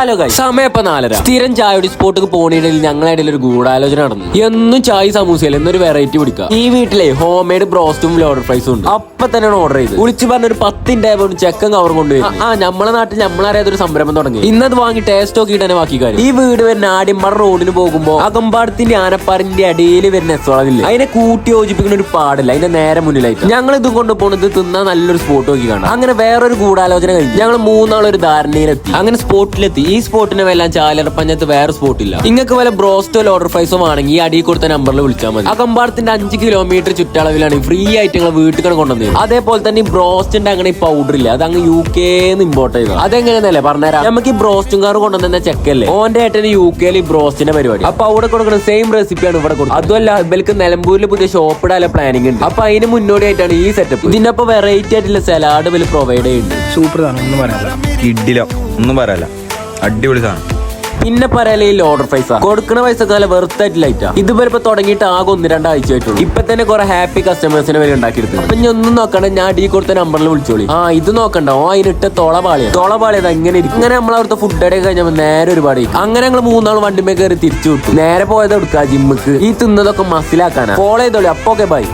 Hello guys, സമയം ഇപ്പൊ 4:30. സ്ഥിരം ചായയുടെ സ്പോട്ടിക്ക് പോണിടയിൽ ഞങ്ങളുടെ ഇടയിൽ ഒരു ഗൂഢാലോചന നടന്നു. എന്നും ചായ സമൂസയിൽ എന്നൊരു വെറൈറ്റി പിടിക്കുക. ഈ വീട്ടിലെ ഹോം മെയ്ഡ് ബ്രോസ്റ്റും ലോഡർ ഫ്രൈസും ഉണ്ട്. അപ്പൊ തന്നെ ഓർഡർ ചെയ്ത് വിളിച്ചു പറഞ്ഞൊരു 10 മിനിറ്റ് ചെക്കൻ കവർ കൊണ്ടുവരും. നമ്മളെ നാട്ടിൽ നമ്മളറിയാത്തൊരു സംരംഭം തുടങ്ങി. ഇന്നത് വാങ്ങി ടേസ്റ്റ് നോക്കിയിട്ട് തന്നെ ബാക്കി കാര്യം. ഈ വീട് വരുന്ന ആടിയമ്പാട് റോഡിന് പോകുമ്പോ അകമ്പാടത്തിന്റെ ആനപ്പാറിന്റെ അടിയിൽ വരുന്ന എസ്വളവില്ലേ, അതിനെ കൂട്ടി യോജിപ്പിക്കുന്ന ഒരു പാടില്ല. അതിന്റെ നേരെ മുന്നിലായിട്ട് ഞങ്ങൾ ഇതും കൊണ്ടുപോകുന്നത് തിന്നാൻ നല്ലൊരു സ്പോട്ട് നോക്കി കാണാം. അങ്ങനെ വേറൊരു ഗൂഢാലോചന കഴിഞ്ഞു. ഞങ്ങൾ മൂന്നാളൊരു ധാരണയിലെത്തി. അങ്ങനെ സ്പോട്ടിലെത്തി. ഈ സ്പോട്ടിന് വല്ലാൻ ചാലറപ്പഞ്ഞത്ത് വേറെ സ്പോട്ടില്ല. നിങ്ങൾക്ക് വല്ല ബ്രോസ്റ്റോ ലോഡർ ഫ്രൈസോ ആണെങ്കിൽ ഈ അടിയിൽ കൊടുത്ത നമ്പറിൽ വിളിച്ചാൽ മതി. അകമ്പാടത്തിന്റെ 5 കിലോമീറ്റർ ചുറ്റളവിലാണ് ഫ്രീ ആയിട്ട് നിങ്ങൾ വീട്ടിൽ കൊണ്ടുവന്നത്. അതേപോലെ തന്നെ ഈ ബ്രോസ്റ്റിന്റെ അങ്ങനെ ഈ പൗഡർ ഇല്ല, അത് അങ്ങ് UK ഇമ്പോർട്ട് ചെയ്തത്. അതെങ്ങനെയെന്നല്ലേ പറഞ്ഞുതരാം. നമുക്ക് ഈ ബ്രോസ്റ്റും കാർ കൊണ്ടുവന്ന ചെക്കല്ലേ, ഓന്റെ ഏട്ടന് UK ഈ ബ്രോസ്റ്റിന്റെ പരിപാടി. അപ്പൊ അവിടെ കൊടുക്കുന്ന സെയിം റെസിപ്പിയാണ് ഇവിടെ കൊടുക്കുന്നത്. അതുമല്ല ഇവർക്ക് നിലമ്പൂരിൽ പുതിയ ഷോപ്പ് ഇടാനുള്ള പ്ലാനിങ് ഉണ്ട്. അപ്പൊ അതിന് മുന്നോടിയായിട്ടാണ് ഈ സെറ്റപ്പ്. ഇതിനൊപ്പം വെറൈറ്റി ആയിട്ടുള്ള സലാഡ് ഇവര് പ്രൊവൈഡ് ചെയ്യുന്നുണ്ട്. സൂപ്പർ സാധനം, ഒന്നും പറയാനില്ല. കിഡിലോ, ഒന്നും പറയാനില്ല, അടിപൊളി സാധനം. പിന്നെ പറയാലേ ഈ ലോഡർ പൈസ കൊടുക്കുന്ന പൈസ നല്ല വെറുത്തായിട്ട് ലൈറ്റാ. ഇതുവരെ ഇപ്പൊ തുടങ്ങിയിട്ട് ആകെ 1-2 ആഴ്ച ആയിട്ടുള്ളൂ. ഇപ്പൊ തന്നെ കുറെ ഹാപ്പി കസ്റ്റമേഴ്സിനെ വരെ ഉണ്ടാക്കിയെടുത്തു. അപ്പൊ ഞാൻ ഒന്നും നോക്കണ്ട, ഞാൻ അടി കൊടുത്ത നമ്പറിൽ വിളിച്ചോളി. ഇത് നോക്കണ്ട, അതിനിട്ട് തോളപാളിയത് എങ്ങനെ ഇരിക്കും. അങ്ങനെ നമ്മൾ അവിടുത്തെ ഫുഡ് അടയൊക്കെ കഴിഞ്ഞപ്പോ നേരെ ഒരുപാട്. അങ്ങനെ ഞങ്ങൾ 3 വണ്ടിമേ കയറി തിരിച്ചു വിട്ടു. നേരെ പോയത് എടുക്കുക ജിമ്മിക്ക്. ഈ തിന്നതൊക്കെ മസിലാക്കാനാ. ഫോളോ ചെയ്തോളി. അപ്പൊ ഓക്കെ ബൈ.